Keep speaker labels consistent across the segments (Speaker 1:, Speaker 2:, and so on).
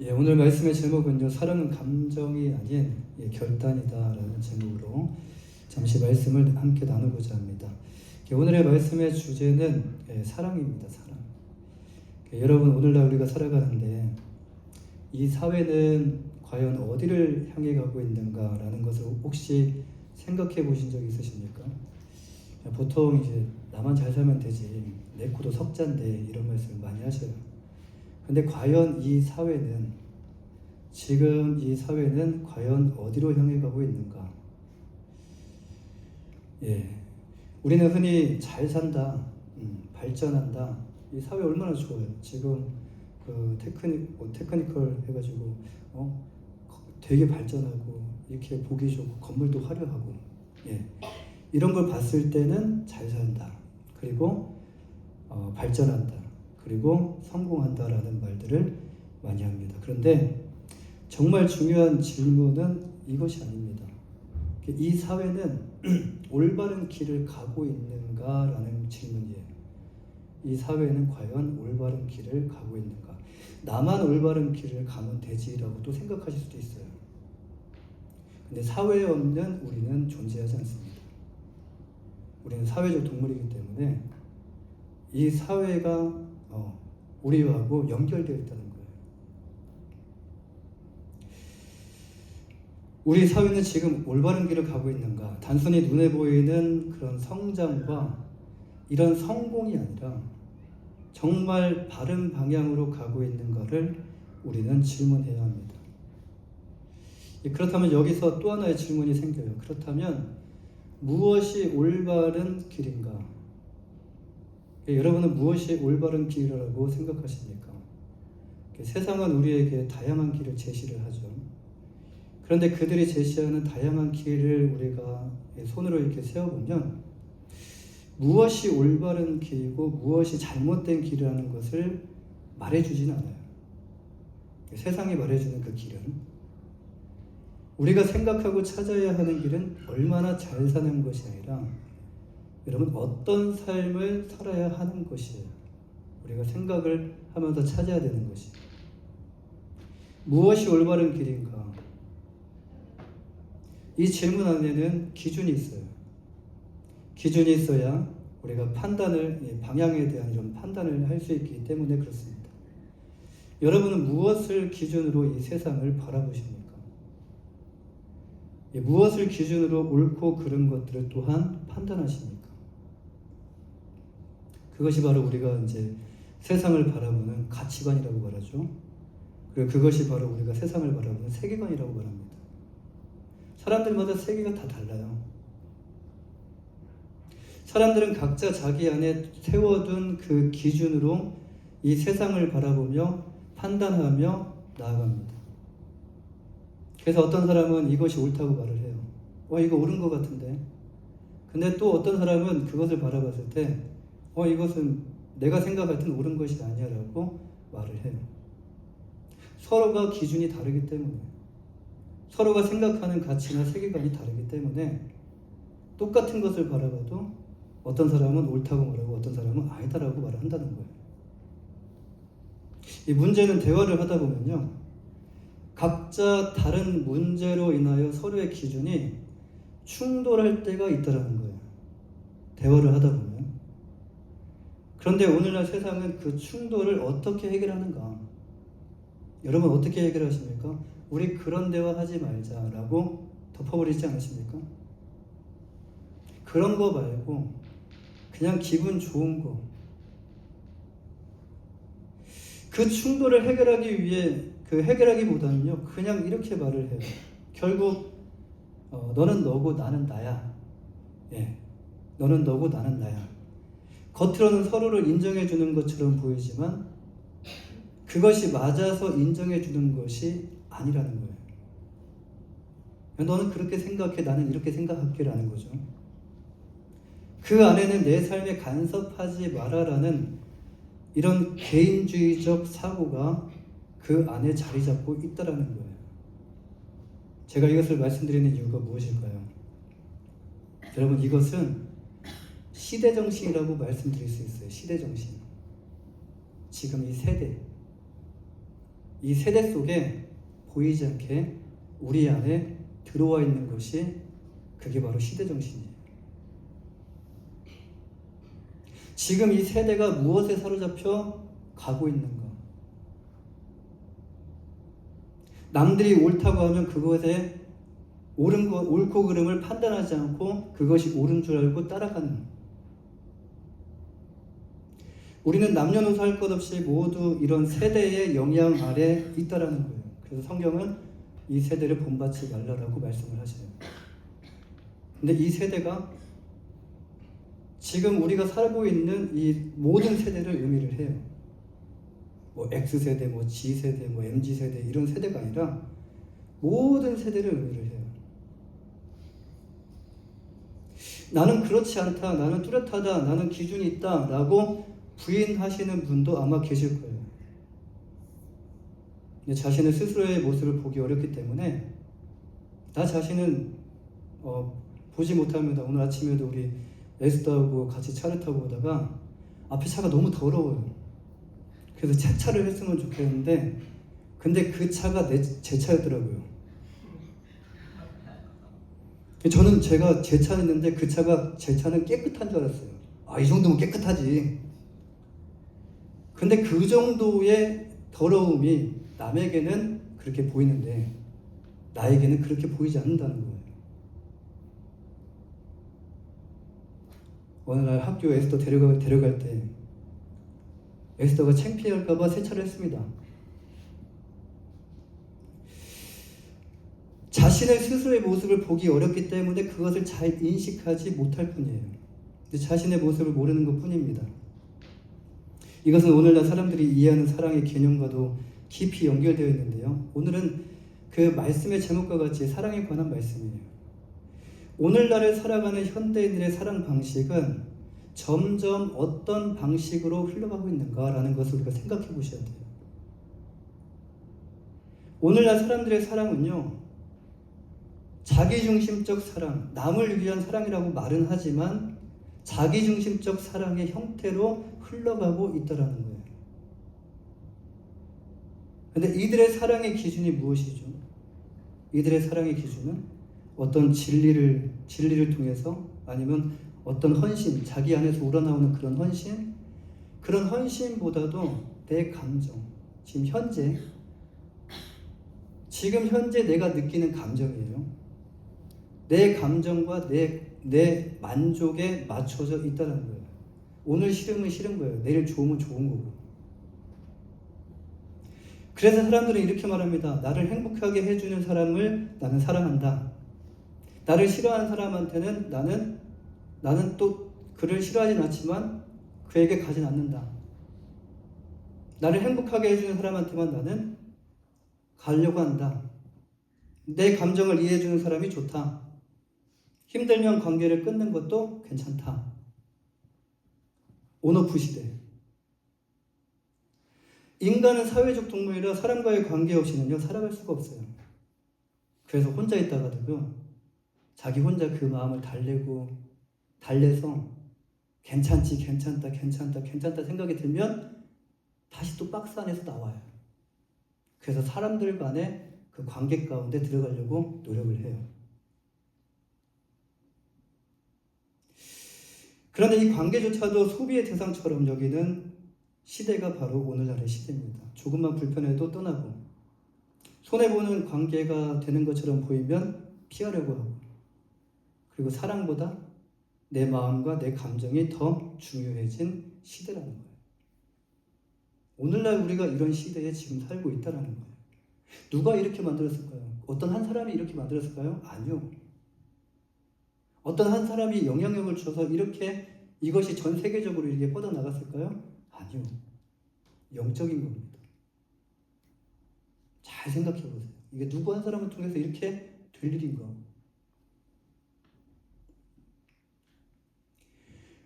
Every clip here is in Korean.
Speaker 1: 오늘 말씀의 제목은요, 사랑은 감정이 아닌 결단이다라는 제목으로 잠시 말씀을 함께 나누고자 합니다. 오늘의 말씀의 주제는 사랑입니다. 사랑. 여러분, 오늘날 우리가 살아가는데 이 사회는 과연 어디를 향해 가고 있는가라는 것을 혹시 생각해 보신 적 있으십니까? 보통 이제 나만 잘 살면 되지, 내 코도 석잔데, 이런 말씀을 많이 하셔요. 근데 과연 지금 이 사회는 과연 어디로 향해 가고 있는가? 우리는 흔히 잘 산다, 발전한다. 이 사회 얼마나 좋아요. 지금 그 테크니컬 해가지고 되게 발전하고 이렇게 보기 좋고 건물도 화려하고 이런 걸 봤을 때는 잘 산다. 그리고 발전한다. 그리고 성공한다라는 말들을 많이 합니다. 그런데 정말 중요한 질문은 이것이 아닙니다. 이 사회는 올바른 길을 가고 있는가라는 질문이에요. 이 사회는 과연 올바른 길을 가고 있는가? 나만 올바른 길을 가면 되지라고 또 생각하실 수도 있어요. 근데 사회에 없는 우리는 존재하지 않습니다. 우리는 사회적 동물이기 때문에 이 사회가 우리하고 연결되어 있다는 거예요. 우리 사회는 지금 올바른 길을 가고 있는가? 단순히 눈에 보이는 그런 성장과 이런 성공이 아니라 정말 바른 방향으로 가고 있는가를 우리는 질문해야 합니다. 그렇다면 여기서 또 하나의 질문이 생겨요. 그렇다면 무엇이 올바른 길인가? 여러분은 무엇이 올바른 길이라고 생각하십니까? 세상은 우리에게 다양한 길을 제시를 하죠. 그런데 그들이 제시하는 다양한 길을 우리가 손으로 이렇게 세워보면 무엇이 올바른 길이고 무엇이 잘못된 길이라는 것을 말해주지는 않아요. 세상이 말해주는 그 길은 우리가 생각하고 찾아야 하는 길은 얼마나 잘 사는 것이 아니라 여러분 어떤 삶을 살아야 하는 것이에요. 우리가 생각을 하면서 찾아야 되는 것이 무엇이 올바른 길인가? 이 질문 안에는 기준이 있어요. 기준이 있어야 우리가 방향에 대한 이런 판단을 할 수 있기 때문에 그렇습니다. 여러분은 무엇을 기준으로 이 세상을 바라보십니까? 무엇을 기준으로 옳고 그른 것들을 또한 판단하십니까? 그것이 바로 우리가 이제 세상을 바라보는 가치관이라고 말하죠. 그리고 그것이 바로 우리가 세상을 바라보는 세계관이라고 말합니다. 사람들마다 세계가 다 달라요. 사람들은 각자 자기 안에 세워둔 그 기준으로 이 세상을 바라보며 판단하며 나아갑니다. 그래서 어떤 사람은 이것이 옳다고 말을 해요. 이거 옳은 것 같은데. 근데 또 어떤 사람은 그것을 바라봤을 때 이것은 내가 생각할 땐 옳은 것이 아니야 라고 말을 해요. 서로가 기준이 다르기 때문에 서로가 생각하는 가치나 세계관이 다르기 때문에 똑같은 것을 바라봐도 어떤 사람은 옳다고 말하고 어떤 사람은 아니다라고 말을 한다는 거예요. 이 문제는 대화를 하다 보면요, 각자 다른 문제로 인하여 서로의 기준이 충돌할 때가 있다는 거예요. 대화를 하다 보면. 그런데 오늘날 세상은 그 충돌을 어떻게 해결하는가? 여러분 어떻게 해결하십니까? 우리 그런 대화 하지 말자라고 덮어버리지 않으십니까? 그런 거 말고 그냥 기분 좋은 거. 그 충돌을 해결하기 위해 해결하기보다는요, 그냥 이렇게 말을 해요. 결국 너는 너고 나는 나야. 너는 너고 나는 나야. 겉으로는 서로를 인정해주는 것처럼 보이지만 그것이 맞아서 인정해주는 것이 아니라는 거예요. 너는 그렇게 생각해, 나는 이렇게 생각할게라는 거죠. 그 안에는 내 삶에 간섭하지 마라라는 이런 개인주의적 사고가 그 안에 자리 잡고 있다라는 거예요. 제가 이것을 말씀드리는 이유가 무엇일까요? 여러분, 이것은 시대정신이라고 말씀드릴 수 있어요. 시대정신. 지금 이 세대, 이 세대 속에 보이지 않게 우리 안에 들어와 있는 것이 그게 바로 시대정신이에요. 지금 이 세대가 무엇에 사로잡혀 가고 있는가? 남들이 옳다고 하면 그것에 옳고 그름을 판단하지 않고 그것이 옳은 줄 알고 따라가는. 우리는 남녀노소 할 것 없이 모두 이런 세대의 영향 아래 있다라는 거예요. 그래서 성경은 이 세대를 본받지 말라라고 말씀을 하세요. 근데 이 세대가 지금 우리가 살고 있는 이 모든 세대를 의미를 해요. 뭐 X세대, 뭐 G세대, 뭐 MZ세대 이런 세대가 아니라 모든 세대를 의미를 해요. 나는 그렇지 않다, 나는 뚜렷하다, 나는 기준이 있다 라고 부인하시는 분도 아마 계실 거예요. 자신의 스스로의 모습을 보기 어렵기 때문에 나 자신은 보지 못합니다. 오늘 아침에도 우리 에스더하고 같이 차를 타고 오다가 앞에 차가 너무 더러워요. 그래서 세차를 했으면 좋겠는데 근데 그 차가 제 차였더라고요. 저는 제가 제 차였는데 그 차가 제 차는 깨끗한 줄 알았어요. 아, 이 정도면 깨끗하지. 근데 그 정도의 더러움이 남에게는 그렇게 보이는데 나에게는 그렇게 보이지 않는다는 거예요. 어느 날 학교 에스더 데려갈 때 에스더가 창피할까봐 세차를 했습니다. 자신의 스스로의 모습을 보기 어렵기 때문에 그것을 잘 인식하지 못할 뿐이에요. 자신의 모습을 모르는 것 뿐입니다. 이것은 오늘날 사람들이 이해하는 사랑의 개념과도 깊이 연결되어 있는데요. 오늘은 그 말씀의 제목과 같이 사랑에 관한 말씀이에요. 오늘날을 살아가는 현대인들의 사랑 방식은 점점 어떤 방식으로 흘러가고 있는가라는 것을 우리가 생각해 보셔야 돼요. 오늘날 사람들의 사랑은요, 자기중심적 사랑, 남을 위한 사랑이라고 말은 하지만 자기중심적 사랑의 형태로 흘러가고 있다는 거예요. 그런데 이들의 사랑의 기준이 무엇이죠? 이들의 사랑의 기준은 어떤 진리를 통해서 아니면 어떤 헌신, 자기 안에서 우러나오는 그런 헌신보다도 내 감정, 지금 현재 내가 느끼는 감정이에요. 내 감정과 내 만족에 맞춰져 있다는 거예요. 오늘 싫으면 싫은 거예요. 내일 좋으면 좋은 거고. 그래서 사람들은 이렇게 말합니다. 나를 행복하게 해주는 사람을 나는 사랑한다. 나를 싫어하는 사람한테는 나는 또 그를 싫어하진 않지만 그에게 가진 않는다. 나를 행복하게 해주는 사람한테만 나는 가려고 한다. 내 감정을 이해해주는 사람이 좋다. 힘들면 관계를 끊는 것도 괜찮다. 온오프 시대. 인간은 사회적 동물이라 사람과의 관계 없이는요 살아갈 수가 없어요. 그래서 혼자 있다가도요 자기 혼자 그 마음을 달래서 괜찮다 생각이 들면 다시 또 박스 안에서 나와요. 그래서 사람들 간의 그 관계 가운데 들어가려고 노력을 해요. 그런데 이 관계조차도 소비의 대상처럼 여기는 시대가 바로 오늘날의 시대입니다. 조금만 불편해도 떠나고 손해보는 관계가 되는 것처럼 보이면 피하려고 하고 그리고 사랑보다 내 마음과 내 감정이 더 중요해진 시대라는 거예요. 오늘날 우리가 이런 시대에 지금 살고 있다는 거예요. 누가 이렇게 만들었을까요? 어떤 한 사람이 이렇게 만들었을까요? 아니요. 어떤 한 사람이 영향력을 줘서 이것이 전 세계적으로 이렇게 뻗어나갔을까요? 아니요. 영적인 겁니다. 잘 생각해 보세요. 이게 누구 한 사람을 통해서 이렇게 될 일인가?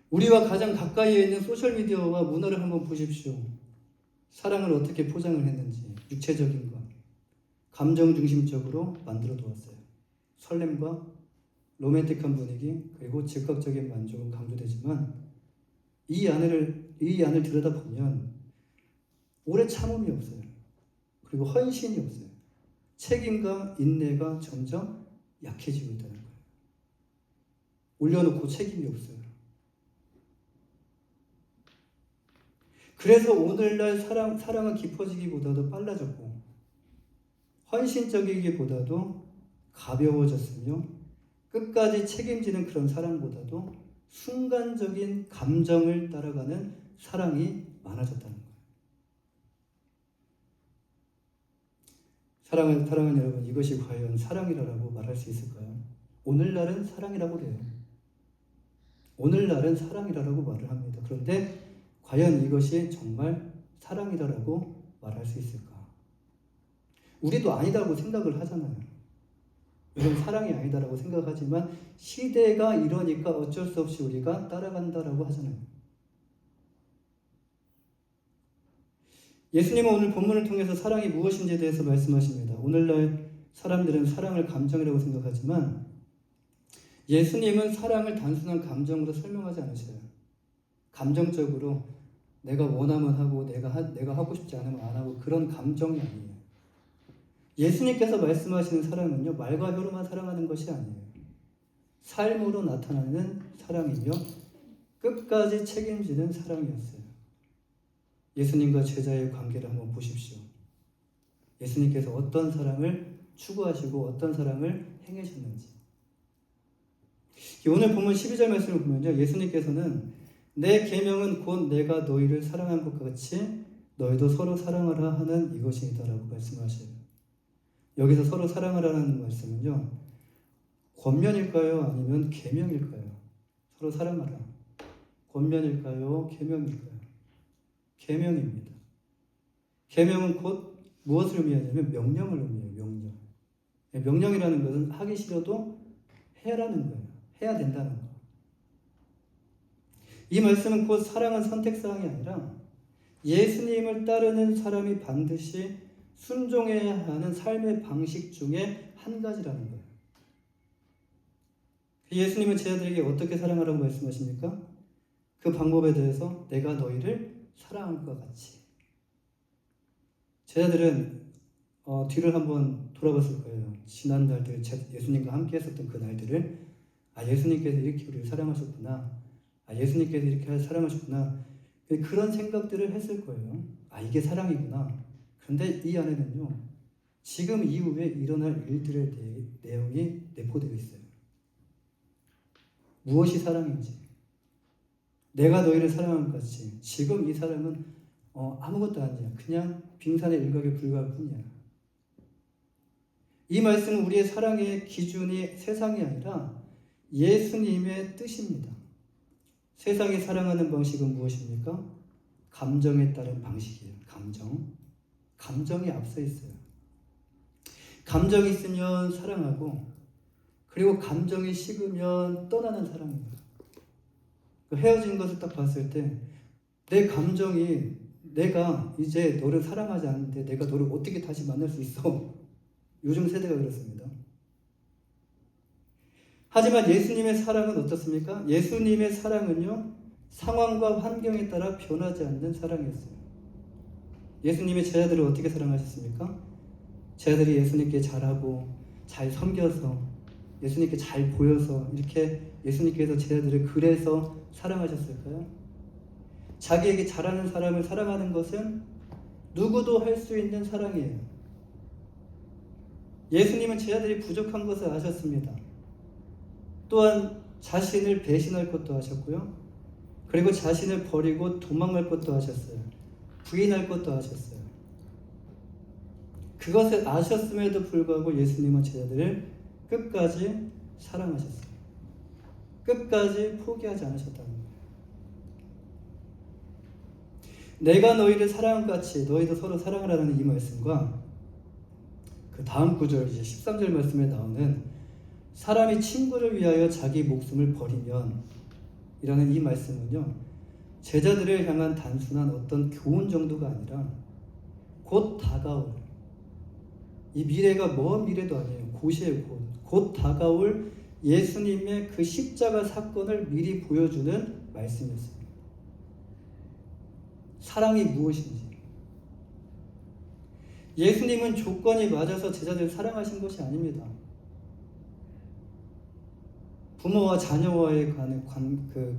Speaker 1: 우리와 가장 가까이에 있는 소셜미디어와 문화를 한번 보십시오. 사랑을 어떻게 포장을 했는지, 육체적인 것, 감정 중심적으로 만들어 두었어요. 설렘과 로맨틱한 분위기, 그리고 즉각적인 만족은 강조되지만 이 안을 들여다보면 오래 참음이 없어요. 그리고 헌신이 없어요. 책임과 인내가 점점 약해지고 있다는 거예요. 올려놓고 책임이 없어요. 그래서 오늘날 사랑은 깊어지기보다도 빨라졌고 헌신적이기보다도 가벼워졌으며 끝까지 책임지는 그런 사랑보다도 순간적인 감정을 따라가는 사랑이 많아졌다는 거예요. 사랑하는 여러분, 이것이 과연 사랑이라고 말할 수 있을까요? 오늘날은 사랑이라고 그래요. 오늘날은 사랑이라고 말을 합니다. 그런데 과연 이것이 정말 사랑이라고 말할 수 있을까? 우리도 아니다고 생각을 하잖아요. 이건 사랑이 아니다라고 생각하지만 시대가 이러니까 어쩔 수 없이 우리가 따라간다라고 하잖아요. 예수님은 오늘 본문을 통해서 사랑이 무엇인지에 대해서 말씀하십니다. 오늘날 사람들은 사랑을 감정이라고 생각하지만 예수님은 사랑을 단순한 감정으로 설명하지 않으셔요. 감정적으로 내가 원하면 하고 내가 하고 싶지 않으면 안 하고 그런 감정이 아니에요. 예수님께서 말씀하시는 사랑은요, 말과 혀로만 사랑하는 것이 아니에요. 삶으로 나타나는 사랑이며 끝까지 책임지는 사랑이었어요. 예수님과 제자의 관계를 한번 보십시오. 예수님께서 어떤 사랑을 추구하시고 어떤 사랑을 행하셨는지. 오늘 보면 12절 말씀을 보면요, 예수님께서는 내 계명은 곧 내가 너희를 사랑한 것 같이 너희도 서로 사랑하라 하는 이것이다라고 말씀하셔요. 여기서 서로 사랑하라는 말씀은요, 권면일까요? 아니면 계명일까요? 서로 사랑하라. 권면일까요? 계명일까요? 계명입니다. 계명은 곧 무엇을 의미하냐면 명령을 의미해요. 명령. 명령이라는 것은 하기 싫어도 해라는 거예요. 해야 된다는 거. 이 말씀은 곧 사랑은 선택사항이 아니라 예수님을 따르는 사람이 반드시 순종해야 하는 삶의 방식 중에 한 가지라는 거예요. 예수님은 제자들에게 어떻게 사랑하라고 말씀하십니까? 그 방법에 대해서 내가 너희를 사랑할 것 같이. 제자들은 뒤를 한번 돌아봤을 거예요. 지난 날들 예수님과 함께 했었던 그 날들을 예수님께서 이렇게 우리를 사랑하셨구나. 예수님께서 이렇게 사랑하셨구나. 그런 생각들을 했을 거예요. 이게 사랑이구나. 그런데 이 안에는요, 지금 이후에 일어날 일들의 내용이 내포되어 있어요. 무엇이 사랑인지. 내가 너희를 사랑한 것 같이 지금 이 사랑은 아무것도 아니야. 그냥 빙산의 일각에 불과할 뿐이야. 이 말씀은 우리의 사랑의 기준이 세상이 아니라 예수님의 뜻입니다. 세상이 사랑하는 방식은 무엇입니까? 감정에 따른 방식이에요. 감정이 앞서 있어요. 감정이 있으면 사랑하고, 그리고 감정이 식으면 떠나는 사랑입니다. 헤어진 것을 딱 봤을 때 내 감정이 내가 이제 너를 사랑하지 않는데 내가 너를 어떻게 다시 만날 수 있어? 요즘 세대가 그렇습니다. 하지만 예수님의 사랑은 어떻습니까? 예수님의 사랑은요, 상황과 환경에 따라 변하지 않는 사랑이었어요. 예수님의 제자들을 어떻게 사랑하셨습니까? 제자들이 예수님께 잘하고 잘 섬겨서 예수님께 잘 보여서 이렇게 예수님께서 제자들을 그래서 사랑하셨을까요? 자기에게 잘하는 사람을 사랑하는 것은 누구도 할 수 있는 사랑이에요. 예수님은 제자들이 부족한 것을 아셨습니다. 또한 자신을 배신할 것도 아셨고요. 그리고 자신을 버리고 도망갈 것도 아셨어요. 부인할 것도 아셨어요. 그것을 아셨음에도 불구하고 예수님은 제자들을 끝까지 사랑하셨어요. 끝까지 포기하지 않으셨다는 거예요. 내가 너희를 사랑한 것 같이 너희도 서로 사랑하라는 이 말씀과 그 다음 구절 이제 13절 말씀에 나오는 사람이 친구를 위하여 자기 목숨을 버리면 이라는 이 말씀은요, 제자들을 향한 단순한 어떤 교훈 정도가 아니라 곧 다가올, 이 미래가 먼 미래도 아니에요. 곧이에요. 곧 다가올 예수님의 그 십자가 사건을 미리 보여주는 말씀이었습니다. 사랑이 무엇인지. 예수님은 조건이 맞아서 제자들을 사랑하신 것이 아닙니다. 부모와 자녀와의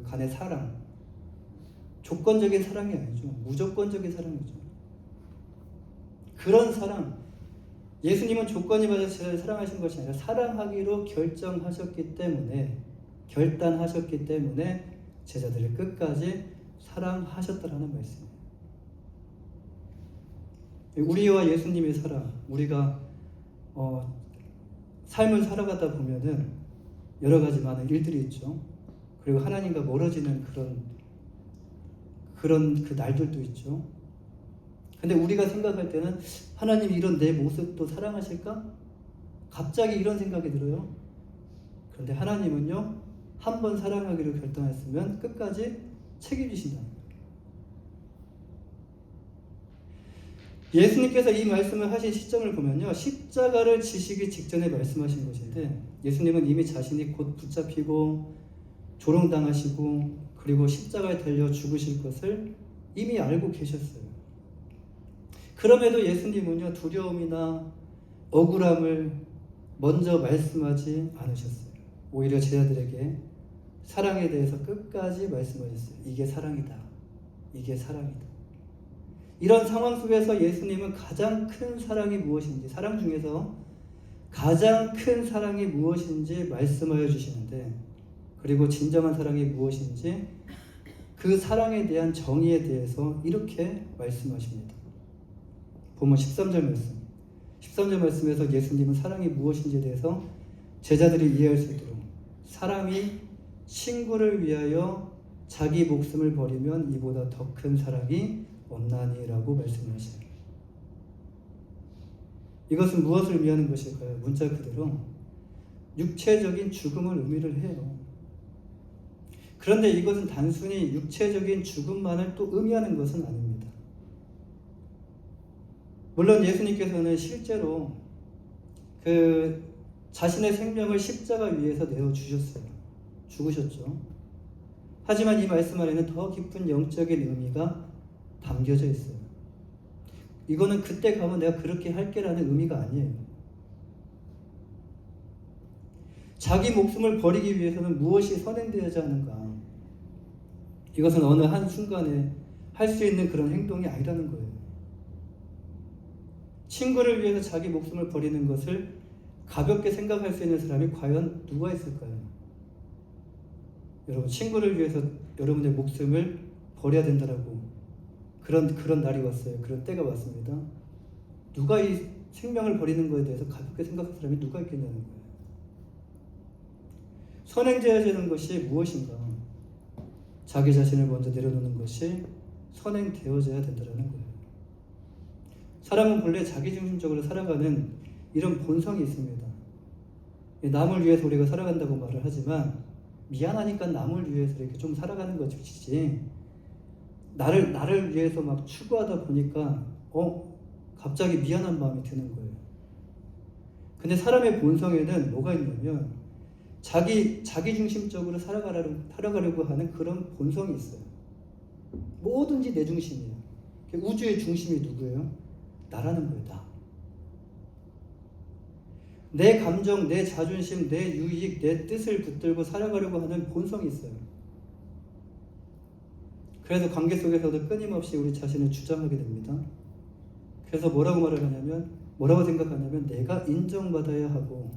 Speaker 1: 간의 사랑, 조건적인 사랑이 아니죠. 무조건적인 사랑이죠. 그런 사랑, 예수님은 조건이 맞아서 제자들을 사랑하신 것이 아니라 사랑하기로 결정하셨기 때문에, 결단하셨기 때문에 제자들을 끝까지 사랑하셨다라는 말씀이에요. 우리와 예수님의 사랑, 우리가 삶을 살아가다 보면은 여러 가지 많은 일들이 있죠. 그리고 하나님과 멀어지는 그런 그 날들도 있죠. 근데 우리가 생각할 때는 하나님이 이런 내 모습도 사랑하실까? 갑자기 이런 생각이 들어요. 그런데 하나님은요, 한 번 사랑하기로 결정했으면 끝까지 책임지신다는 거예요. 예수님께서 이 말씀을 하신 시점을 보면요, 십자가를 지시기 직전에 말씀하신 것인데, 예수님은 이미 자신이 곧 붙잡히고 조롱당하시고 그리고 십자가에 달려 죽으실 것을 이미 알고 계셨어요. 그럼에도 예수님은요, 두려움이나 억울함을 먼저 말씀하지 않으셨어요. 오히려 제자들에게 사랑에 대해서 끝까지 말씀하셨어요. 이게 사랑이다. 이게 사랑이다. 이런 상황 속에서 예수님은 가장 큰 사랑이 무엇인지, 사랑 중에서 가장 큰 사랑이 무엇인지 말씀하여 주시는데, 그리고 진정한 사랑이 무엇인지 그 사랑에 대한 정의에 대해서 이렇게 말씀하십니다. 보면 13절 말씀. 13절 말씀에서 예수님은 사랑이 무엇인지에 대해서 제자들이 이해할 수 있도록, 사람이 친구를 위하여 자기 목숨을 버리면 이보다 더 큰 사랑이 없나니라고 말씀하셔요. 이것은 무엇을 의미하는 것일까요? 문자 그대로 육체적인 죽음을 의미를 해요. 그런데 이것은 단순히 육체적인 죽음만을 또 의미하는 것은 아닙니다. 물론 예수님께서는 실제로 자신의 생명을 십자가 위에서 내어주셨어요. 죽으셨죠. 하지만 이 말씀 안에는 더 깊은 영적인 의미가 담겨져 있어요. 이거는 그때 가면 내가 그렇게 할게라는 의미가 아니에요. 자기 목숨을 버리기 위해서는 무엇이 선행되어야 하는가? 이것은 어느 한 순간에 할 수 있는 그런 행동이 아니라는 거예요. 친구를 위해서 자기 목숨을 버리는 것을 가볍게 생각할 수 있는 사람이 과연 누가 있을까요? 여러분, 친구를 위해서 여러분의 목숨을 버려야 된다라고 그런 날이 왔어요. 그런 때가 왔습니다. 누가 이 생명을 버리는 것에 대해서 가볍게 생각할 사람이 누가 있겠냐는 거예요. 선행되어야 되는 것이 무엇인가? 자기 자신을 먼저 내려놓는 것이 선행되어져야 된다는 거예요. 사람은 본래 자기중심적으로 살아가는 이런 본성이 있습니다. 남을 위해서 우리가 살아간다고 말을 하지만 미안하니까 남을 위해서 이렇게 좀 살아가는 것이지, 나를 위해서 막 추구하다 보니까 갑자기 미안한 마음이 드는 거예요. 근데 사람의 본성에는 뭐가 있냐면 자기중심적으로 살아가려고 하는 그런 본성이 있어요. 뭐든지 내 중심이에요. 우주의 중심이 누구예요? 나라는 거예요. 나. 내 감정, 내 자존심, 내 유익, 내 뜻을 붙들고 살아가려고 하는 본성이 있어요. 그래서 관계 속에서도 끊임없이 우리 자신을 주장하게 됩니다. 그래서 뭐라고 생각하냐면 내가 인정받아야 하고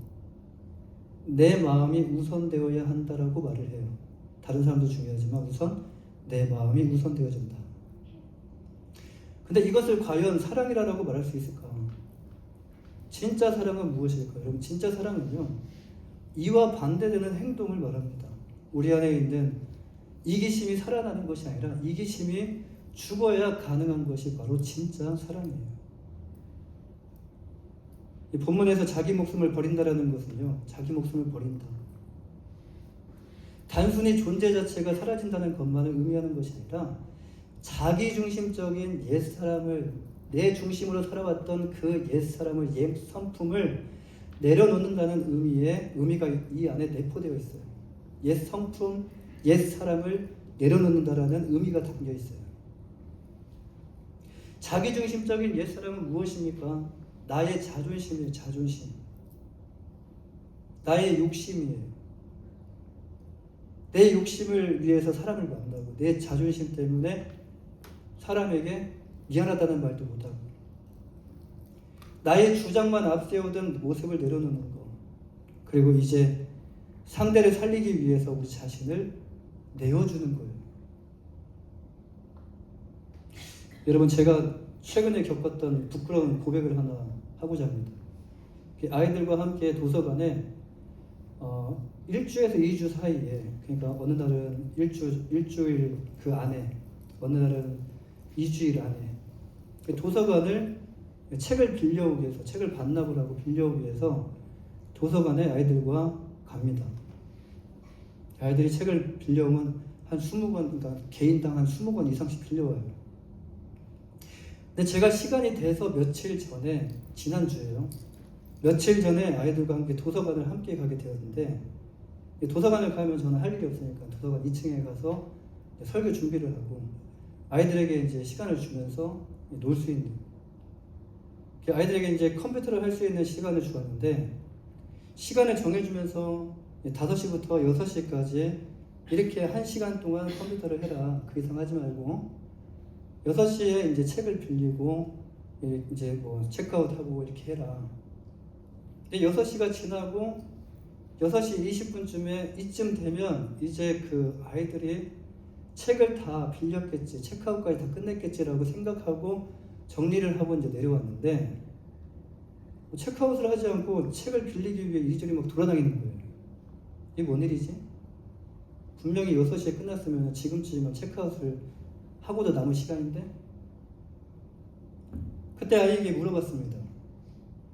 Speaker 1: 내 마음이 우선되어야 한다라고 말을 해요. 다른 사람도 중요하지만 우선 내 마음이 우선되어진다. 근데 이것을 과연 사랑이라고 말할 수 있을까? 진짜 사랑은 무엇일까요? 여러분, 진짜 사랑은요, 이와 반대되는 행동을 말합니다. 우리 안에 있는 이기심이 살아나는 것이 아니라 이기심이 죽어야 가능한 것이 바로 진짜 사랑이에요. 이 본문에서 자기 목숨을 버린다라는 것은요, 자기 목숨을 버린다. 단순히 존재 자체가 사라진다는 것만을 의미하는 것이 아니라 자기중심적인 옛사람을, 내 중심으로 살아왔던 그 옛사람을, 옛 성품을 내려놓는다는 의미가 이 안에 내포되어 있어요. 옛 성품, 옛 사람을 내려놓는다라는 의미가 담겨 있어요. 자기중심적인 옛사람은 무엇입니까? 나의 자존심이에요. 자존심. 나의 욕심이에요. 내 욕심을 위해서 사람을 만나고 내 자존심 때문에 사람에게 미안하다는 말도 못하고 나의 주장만 앞세우던 모습을 내려놓는 거. 그리고 이제 상대를 살리기 위해서 우리 자신을 내어주는 거예요. 여러분, 제가 최근에 겪었던 부끄러운 고백을 하나 하고자 합니다. 아이들과 함께 도서관에 일주에서 2주 사이에, 그러니까 어느 날은 일주일 그 안에, 어느 날은 2주일 안에 도서관을 책을 빌려오기 위해서, 책을 반납을 하고 빌려오기 위해서 도서관에 아이들과 갑니다. 아이들이 책을 빌려오면 한 20권, 그러니까 개인당 한 20권 이상씩 빌려와요. 근데 제가 시간이 돼서 며칠 전에, 지난주에요. 며칠 전에 아이들과 함께 도서관을 함께 가게 되었는데, 도서관을 가면 저는 할 일이 없으니까 도서관 2층에 가서 설교 준비를 하고 아이들에게 이제 시간을 주면서 놀 수 있는, 아이들에게 이제 컴퓨터를 할 수 있는 시간을 주었는데, 시간을 정해주면서 5시부터 6시까지 이렇게 1시간 동안 컴퓨터를 해라. 그 이상 하지 말고 6시에 이제 책을 빌리고 이제 뭐 체크아웃하고 이렇게 해라. 6시가 지나고 6시 20분쯤에 이쯤 되면 이제 그 아이들이 책을 다 빌렸겠지, 체크아웃까지 다 끝냈겠지라고 생각하고 정리를 하고 이제 내려왔는데, 체크아웃을 하지 않고 책을 빌리기 위해 이리저리 막 돌아다니는 거예요. 이게 뭔 일이지? 분명히 6시에 끝났으면 지금쯤이면 체크아웃을 하고도 남은 시간인데? 그때 아이에게 물어봤습니다.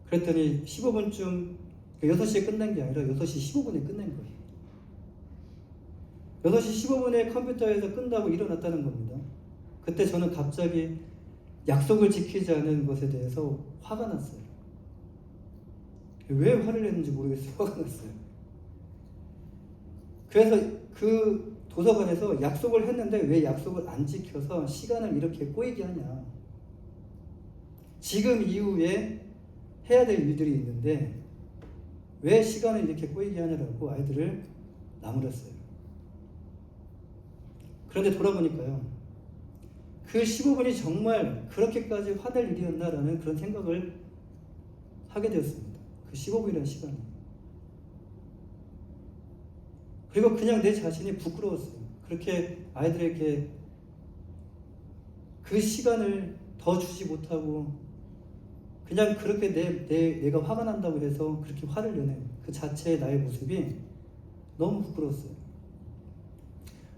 Speaker 1: 그랬더니 15분쯤, 6시에 끝난 게 아니라 6시 15분에 끝낸 거예요. 6시 15분에 컴퓨터에서 끝나고 일어났다는 겁니다. 그때 저는 갑자기 약속을 지키지 않은 것에 대해서 화가 났어요. 왜 화를 냈는지 모르겠어요. 화가 났어요. 그래서 그 도서관에서 약속을 했는데 왜 약속을 안 지켜서 시간을 이렇게 꼬이게 하냐. 지금 이후에 해야 될 일들이 있는데 왜 시간을 이렇게 꼬이게 하냐라고 아이들을 나무랐어요. 그런데 돌아보니까요, 그 15분이 정말 그렇게까지 화낼 일이었나라는 그런 생각을 하게 되었습니다. 그 15분이라는 시간이. 그리고 그냥 내 자신이 부끄러웠어요. 그렇게 아이들에게 그 시간을 더 주지 못하고 그냥 그렇게 내가 화가 난다고 해서 그렇게 화를 내는 그 자체의 나의 모습이 너무 부끄러웠어요.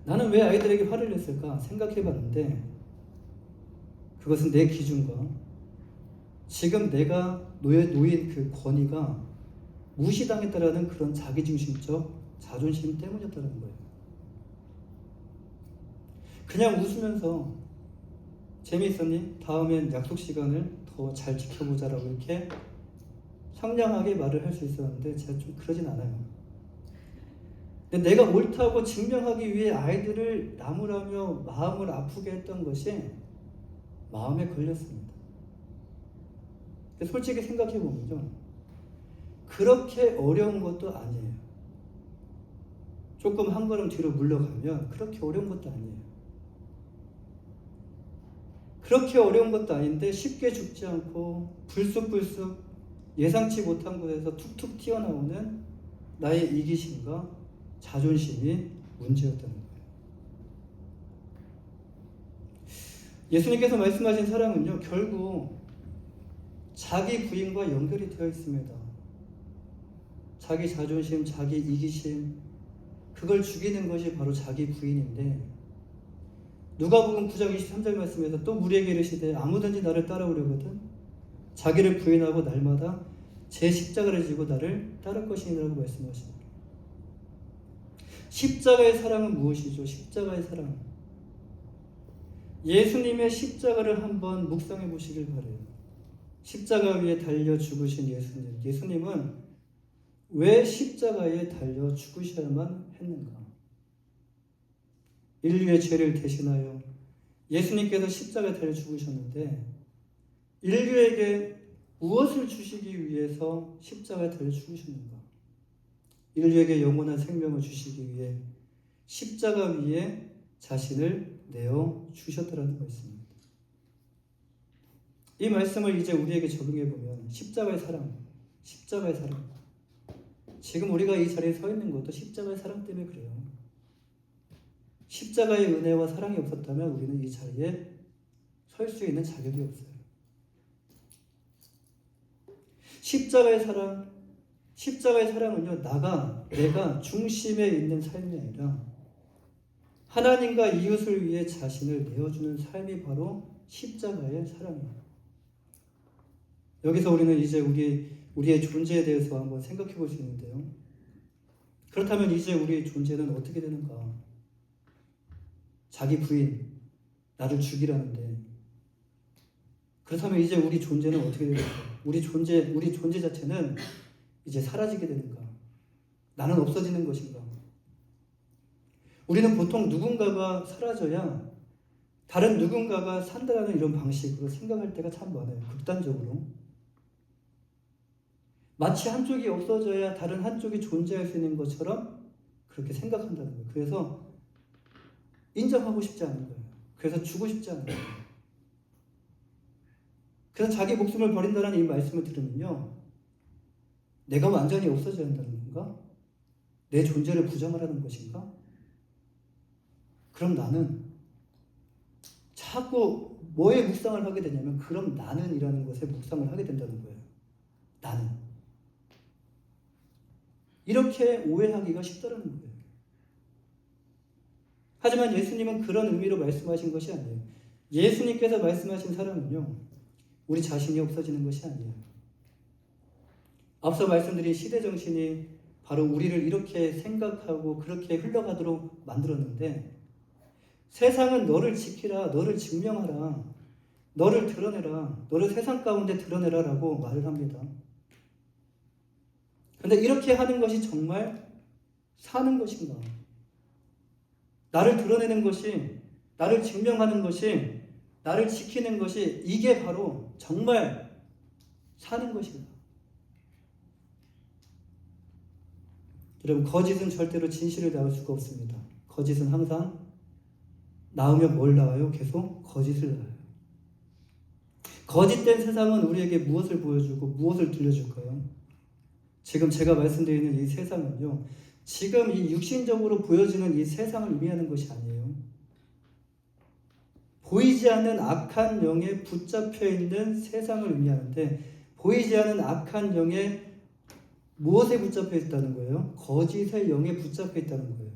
Speaker 1: 나는 왜 아이들에게 화를 냈을까 생각해 봤는데, 그것은 내 기준과 지금 내가 놓인 그 권위가 무시당했다라는 그런 자기중심적 자존심 때문이었다는 거예요. 그냥 웃으면서 재미있었니? 다음엔 약속 시간을 더 잘 지켜보자라고 이렇게 상냥하게 말을 할 수 있었는데 제가 좀 그러진 않아요. 근데 내가 옳다고 증명하기 위해 아이들을 나무라며 마음을 아프게 했던 것이 마음에 걸렸습니다. 솔직히 생각해 보면요, 그렇게 어려운 것도 아니에요. 조금 한 걸음 뒤로 물러가면 그렇게 어려운 것도 아니에요. 그렇게 어려운 것도 아닌데 쉽게 죽지 않고 불쑥불쑥 예상치 못한 곳에서 툭툭 튀어나오는 나의 이기심과 자존심이 문제였다는 거예요. 예수님께서 말씀하신 사랑은요, 결국 자기 부인과 연결이 되어 있습니다. 자기 자존심, 자기 이기심, 그걸 죽이는 것이 바로 자기 부인인데, 누가복음 9장 23절 말씀에서 또 우리에게 이르시되 아무든지 나를 따라오려거든 자기를 부인하고 날마다 제 십자가를 지고 나를 따를 것이니라고 말씀하십니다. 십자가의 사랑은 무엇이죠? 십자가의 사랑, 예수님의 십자가를 한번 묵상해 보시길 바라요. 십자가 위에 달려 죽으신 예수님은 왜 십자가에 달려 죽으셔야만 했는가? 인류의 죄를 대신하여 예수님께서 십자가에 달려 죽으셨는데 인류에게 무엇을 주시기 위해서 십자가에 달려 죽으셨는가? 인류에게 영원한 생명을 주시기 위해 십자가 위에 자신을 내어 주셨다라는 말씀입니다. 이 말씀을 이제 우리에게 적용해 보면 십자가의 사랑. 지금 우리가 이 자리에 서 있는 것도 십자가의 사랑 때문에 그래요. 십자가의 은혜와 사랑이 없었다면 우리는 이 자리에 설 수 있는 자격이 없어요. 십자가의 사랑은요, 내가 중심에 있는 삶이 아니라 하나님과 이웃을 위해 자신을 내어주는 삶이 바로 십자가의 사랑이에요. 여기서 우리는 이제 우리의 존재에 대해서 한번 생각해 볼 수 있는데요. 그렇다면 이제 우리의 존재는 어떻게 되는가? 자기 부인, 나를 죽이라는데, 그렇다면 이제 우리 존재는 어떻게 되는가? 우리 존재 자체는 이제 사라지게 되는가? 나는 없어지는 것인가? 우리는 보통 누군가가 사라져야 다른 누군가가 산다라는 이런 방식으로 생각할 때가 참 많아요. 극단적으로. 마치 한쪽이 없어져야 다른 한쪽이 존재할 수 있는 것처럼 그렇게 생각한다는 거예요. 그래서 인정하고 싶지 않은 거예요. 그래서 주고 싶지 않은 거예요. 그래서 자기 목숨을 버린다는 이 말씀을 들으면요, 내가 완전히 없어져야 한다는 건가? 내 존재를 부정하라는 것인가? 그럼 나는 자꾸 뭐에 묵상을 하게 되냐면, 그럼 나는이라는 것에 묵상을 하게 된다는 거예요. 나는. 이렇게 오해하기가 쉽다는 거예요. 하지만 예수님은 그런 의미로 말씀하신 것이 아니에요. 예수님께서 말씀하신 사랑은요, 우리 자신이 없어지는 것이 아니에요. 앞서 말씀드린 시대정신이 바로 우리를 이렇게 생각하고 그렇게 흘러가도록 만들었는데, 세상은 너를 지키라, 너를 증명하라, 너를 드러내라, 너를 세상 가운데 드러내라 라고 말을 합니다. 그런데 이렇게 하는 것이 정말 사는 것인가? 나를 드러내는 것이, 나를 증명하는 것이, 나를 지키는 것이, 이게 바로 정말 사는 것인가? 여러분, 거짓은 절대로 진실을 낳을 수가 없습니다. 거짓은 항상 낳으면 뭘 낳아요? 계속 거짓을 낳아요. 거짓된 세상은 우리에게 무엇을 보여주고 무엇을 들려줄까요? 지금 제가 말씀드리는 이 세상은요, 지금 이 육신적으로 보여지는 이 세상을 의미하는 것이 아니에요. 보이지 않는 악한 영에 붙잡혀 있는 세상을 의미하는데, 보이지 않는 악한 영에 무엇에 붙잡혀 있다는 거예요? 거짓의 영에 붙잡혀 있다는 거예요.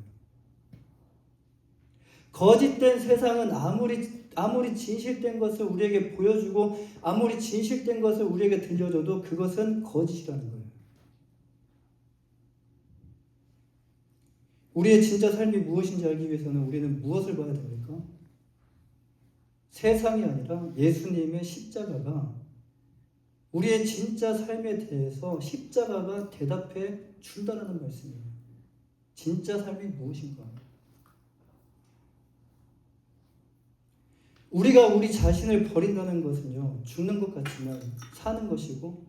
Speaker 1: 거짓된 세상은 아무리 진실된 것을 우리에게 보여주고 아무리 진실된 것을 우리에게 들려줘도 그것은 거짓이라는 거예요. 우리의 진짜 삶이 무엇인지 알기 위해서는 우리는 무엇을 봐야 됩니까? 세상이 아니라 예수님의 십자가가, 우리의 진짜 삶에 대해서 십자가가 대답해 준다는 말씀이에요. 진짜 삶이 무엇인가? 우리가 우리 자신을 버린다는 것은요, 죽는 것 같지만 사는 것이고,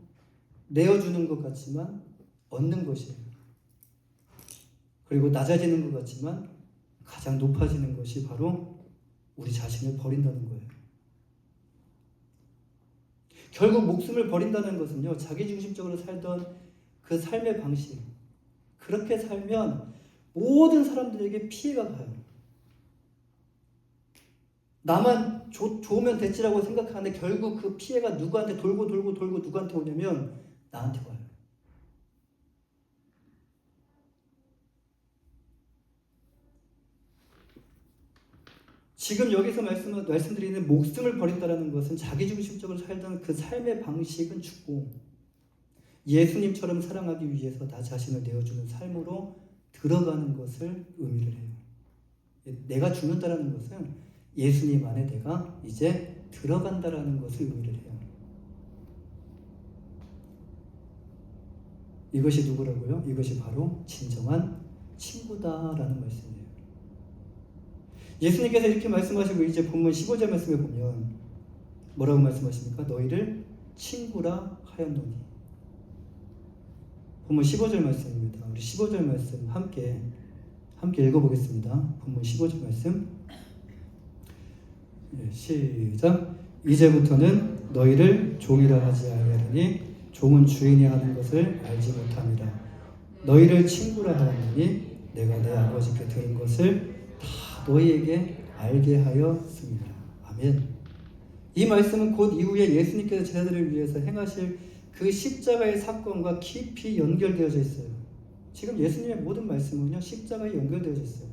Speaker 1: 내어주는 것 같지만 얻는 것이에요. 그리고 낮아지는 것 같지만 가장 높아지는 것이 바로 우리 자신을 버린다는 거예요. 결국 목숨을 버린다는 것은요, 자기중심적으로 살던 그 삶의 방식, 그렇게 살면 모든 사람들에게 피해가 가요. 나만 좋으면 됐지라고 생각하는데 결국 그 피해가 누구한테 돌고 누구한테 오냐면 나한테 와요. 지금 여기서 말씀드리는 목숨을 버린다는 것은 자기중심적으로 살던 그 삶의 방식은 죽고, 예수님처럼 사랑하기 위해서 나 자신을 내어주는 삶으로 들어가는 것을 의미를 해요. 내가 죽는다는 것은 예수님 안에 내가 이제 들어간다는 것을 의미를 해요. 이것이 누구라고요? 이것이 바로 진정한 친구다라는 말씀이에요. 예수님께서 이렇게 말씀하시고 이제 본문 15절 말씀에 보면 뭐라고 말씀하십니까? 너희를 친구라 하였노니. 본문 15절 말씀입니다. 우리 15절 말씀 함께 읽어보겠습니다. 본문 15절 말씀. 시작. 이제부터는 너희를 종이라 하지 아니하리니 종은 주인이 하는 것을 알지 못함이라. 너희를 친구라 하였느니 내가 내 아버지께 들은 것을 다 너희에게 알게 하였습니다. 아멘. 이 말씀은 곧 이후에 예수님께서 제자들을 위해서 행하실 그 십자가의 사건과 깊이 연결되어져 있어요. 지금 예수님의 모든 말씀은요, 십자가에 연결되어져 있어요.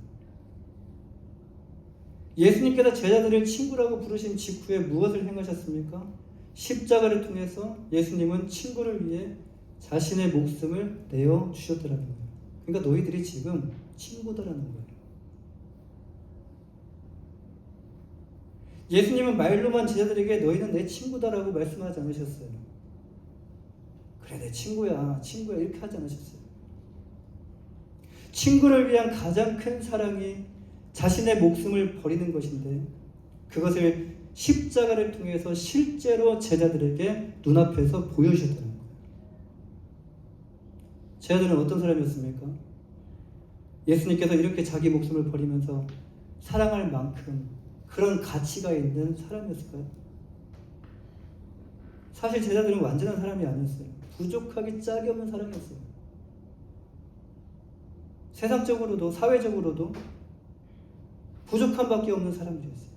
Speaker 1: 예수님께서 제자들을 친구라고 부르신 직후에 무엇을 행하셨습니까? 십자가를 통해서 예수님은 친구를 위해 자신의 목숨을 내어 주셨다는 거예요. 그러니까 너희들이 지금 친구다라는 거예요. 예수님은 말로만 제자들에게 너희는 내 친구다라고 말씀하지 않으셨어요. 그래, 내 친구야 이렇게 하지 않으셨어요. 친구를 위한 가장 큰 사랑이 자신의 목숨을 버리는 것인데, 그것을 십자가를 통해서 실제로 제자들에게 눈앞에서 보여주셨다는 거예요. 제자들은 어떤 사람이었습니까? 예수님께서 이렇게 자기 목숨을 버리면서 사랑할 만큼 그런 가치가 있는 사람이었을까요? 사실 제자들은 완전한 사람이 아니었어요. 부족하기 짝이 없는 사람이었어요. 세상적으로도 사회적으로도 부족함밖에 없는 사람들이었어요.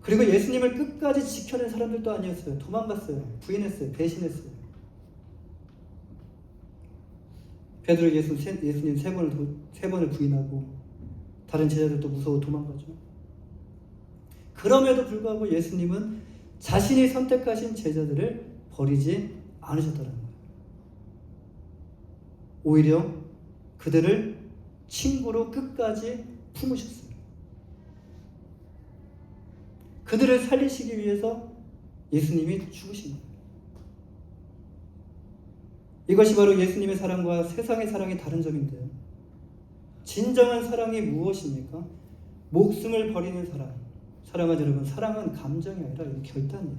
Speaker 1: 그리고 예수님을 끝까지 지켜낸 사람들도 아니었어요. 도망갔어요. 부인했어요. 배신했어요. 베드로 예수님 세 번을 부인하고 다른 제자들도 무서워 도망가죠. 그럼에도 불구하고 예수님은 자신이 선택하신 제자들을 버리지 않으셨다는 거예요. 오히려 그들을 친구로 끝까지 품으셨어요. 그들을 살리시기 위해서 예수님이 죽으신 거예요. 이것이 바로 예수님의 사랑과 세상의 사랑의 다른 점인데요. 진정한 사랑이 무엇입니까? 목숨을 버리는 사랑. 사랑하는 여러분, 사랑은 감정이 아니라 결단이에요.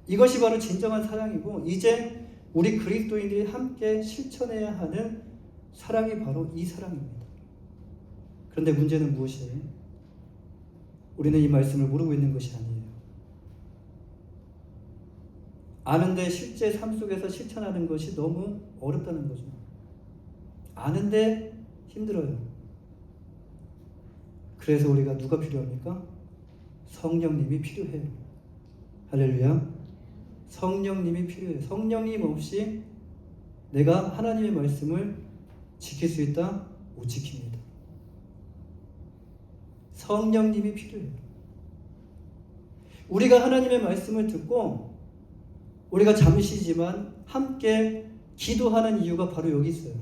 Speaker 1: 이것이 바로 진정한 사랑이고, 이제 우리 그리스도인들이 함께 실천해야 하는 사랑이 바로 이 사랑입니다. 그런데 문제는 무엇이에요? 우리는 이 말씀을 모르고 있는 것이 아니에요. 아는데 실제 삶 속에서 실천하는 것이 너무 어렵다는 거죠. 아는데 힘들어요. 그래서 우리가 누가 필요합니까? 성령님이 필요해요. 할렐루야. 성령님이 필요해요. 성령님 없이 내가 하나님의 말씀을 지킬 수 있다? 못 지킵니다. 성령님이 필요해요. 우리가 하나님의 말씀을 듣고 우리가 잠시지만 함께 기도하는 이유가 바로 여기 있어요.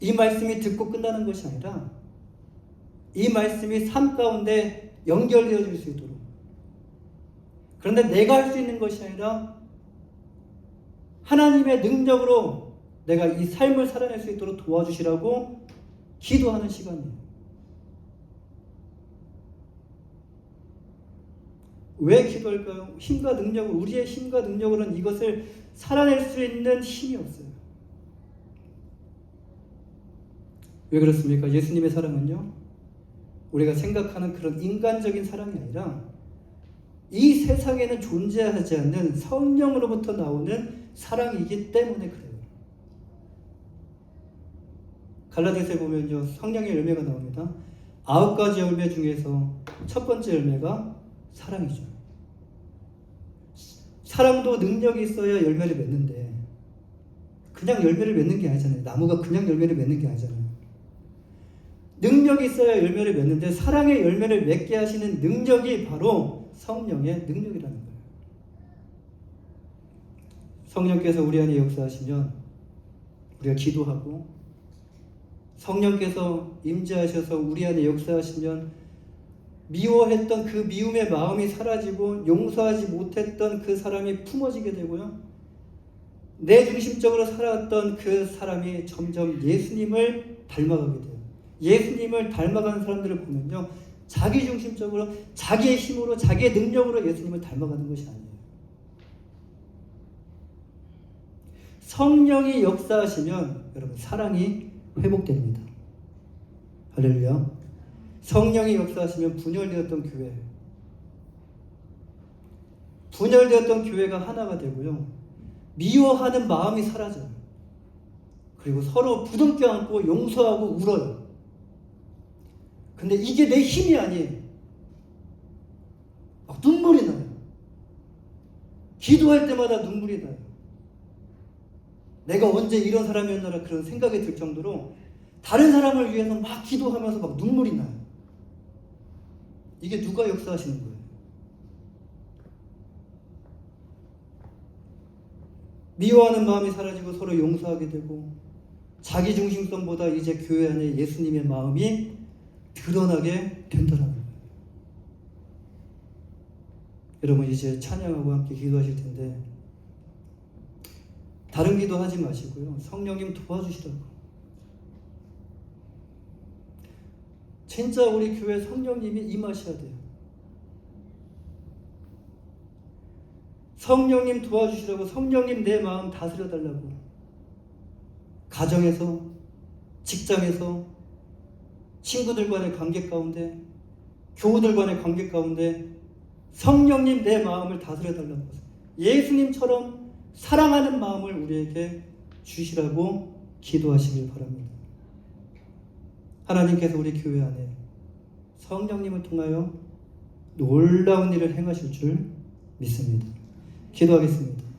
Speaker 1: 이 말씀이 듣고 끝나는 것이 아니라 이 말씀이 삶 가운데 연결되어질 수 있도록, 그런데 내가 할 수 있는 것이 아니라 하나님의 능력으로 내가 이 삶을 살아낼 수 있도록 도와주시라고 기도하는 시간이에요. 왜 기도할까요? 힘과 능력으로, 우리의 힘과 능력으로는 이것을 살아낼 수 있는 힘이 없어요. 왜 그렇습니까? 예수님의 사랑은요, 우리가 생각하는 그런 인간적인 사랑이 아니라 이 세상에는 존재하지 않는 성령으로부터 나오는 사랑이기 때문에 그래요. 갈라디아서에 보면요, 성령의 열매가 나옵니다. 9가지 열매 중에서 첫 번째 열매가 사랑이죠. 사랑도 능력이 있어야 열매를 맺는데 그냥 열매를 맺는 게 아니잖아요. 나무가 그냥 열매를 맺는 게 아니잖아요. 능력이 있어야 열매를 맺는데 사랑의 열매를 맺게 하시는 능력이 바로 성령의 능력이라는 거예요. 성령께서 우리 안에 역사하시면 우리가 기도하고, 성령께서 임재하셔서 우리 안에 역사하시면 미워했던 그 미움의 마음이 사라지고 용서하지 못했던 그 사람이 품어지게 되고요, 내 중심적으로 살아왔던 그 사람이 점점 예수님을 닮아가게 돼요. 예수님을 닮아가는 사람들을 보면요, 자기중심적으로 자기의 힘으로 자기의 능력으로 예수님을 닮아가는 것이 아니에요. 성령이 역사하시면 여러분 사랑이 회복됩니다. 할렐루야. 성령이 역사하시면 분열되었던 교회, 분열되었던 교회가 하나가 되고요, 미워하는 마음이 사라져요. 그리고 서로 부둥켜 안고 용서하고 울어요. 근데 이게 내 힘이 아니에요. 막 눈물이 나요. 기도할 때마다 눈물이 나요. 내가 언제 이런 사람이었나라 그런 생각이 들 정도로 다른 사람을 위해서 막 기도하면서 막 눈물이 나요. 이게 누가 역사하시는 거예요? 미워하는 마음이 사라지고 서로 용서하게 되고 자기중심성보다 이제 교회 안에 예수님의 마음이 드러나게 된다는 거예요. 여러분 이제 찬양하고 함께 기도하실 텐데 다른 기도하지 마시고요, 성령님 도와주시라고. 진짜 우리 교회 성령님이 임하셔야 돼요. 성령님 도와주시라고, 성령님 내 마음 다스려달라고. 가정에서, 직장에서, 친구들 간의 관계 가운데, 교우들 간의 관계 가운데 성령님 내 마음을 다스려달라고. 예수님처럼 사랑하는 마음을 우리에게 주시라고 기도하시길 바랍니다. 하나님께서 우리 교회 안에 성령님을 통하여 놀라운 일을 행하실 줄 믿습니다. 기도하겠습니다.